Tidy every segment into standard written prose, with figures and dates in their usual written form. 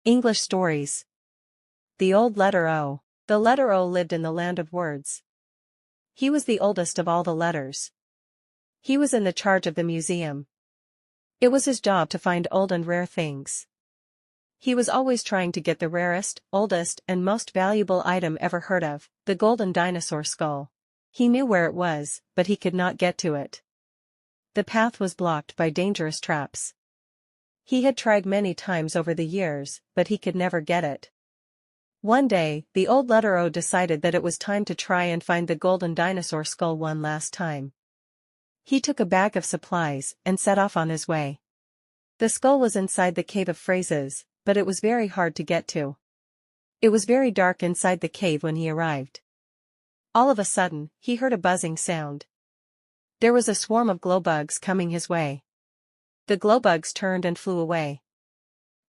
English stories. The old letter O. The letter O lived in the land of words. He was the oldest of all the letters. He was in the charge of the museum. It was his job to find old and rare things. He was always trying to get the rarest, oldest, and most valuable item ever heard of, the golden dinosaur skull. He knew where it was, but he could not get to it. The path was blocked by dangerous traps. He had tried many times over the years, but he could never get it. One day, the old letter O decided that it was time to try and find the golden dinosaur skull one last time. He took a bag of supplies and set off on his way. The skull was inside the cave of phrases, but it was very hard to get to. It was very dark inside the cave when he arrived. All of a sudden, he heard a buzzing sound. There was a swarm of glowbugs coming his way. The glowbugs turned and flew away.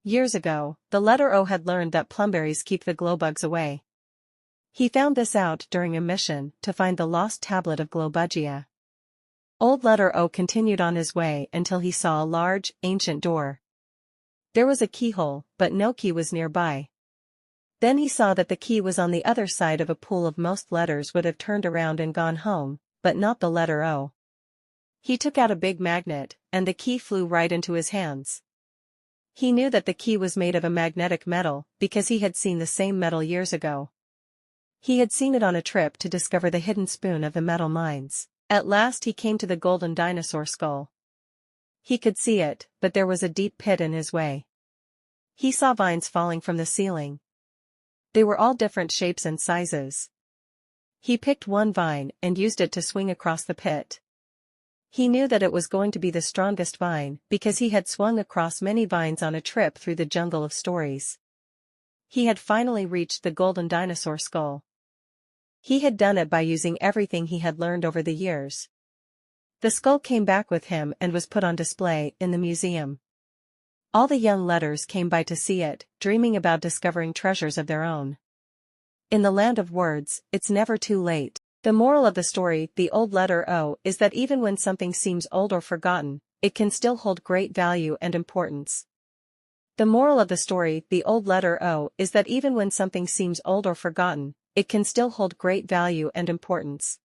Years ago, the letter O had learned that plumberries keep the glowbugs away. He found this out during a mission to find the lost tablet of Glowbugia. Old letter O continued on his way until he saw a large, ancient door. There was a keyhole, but no key was nearby. Then he saw that the key was on the other side of a pool of most letters would have turned around and gone home, but not the letter O. He took out a big magnet, and the key flew right into his hands. He knew that the key was made of a magnetic metal because he had seen the same metal years ago. He had seen it on a trip to discover the hidden spoon of the metal mines. At last he came to the golden dinosaur skull. He could see it, but there was a deep pit in his way. He saw vines falling from the ceiling. They were all different shapes and sizes. He picked one vine and used it to swing across the pit. He knew that it was going to be the strongest vine because he had swung across many vines on a trip through the jungle of stories. He had finally reached the golden dinosaur skull. He had done it by using everything he had learned over the years. The skull came back with him and was put on display in the museum. All the young letters came by to see it, dreaming about discovering treasures of their own. In the land of words, it's never too late. The moral of the story, the old letter O, is that even when something seems old or forgotten, it can still hold great value and importance. The moral of the story, the old letter O, is that even when something seems old or forgotten, it can still hold great value and importance.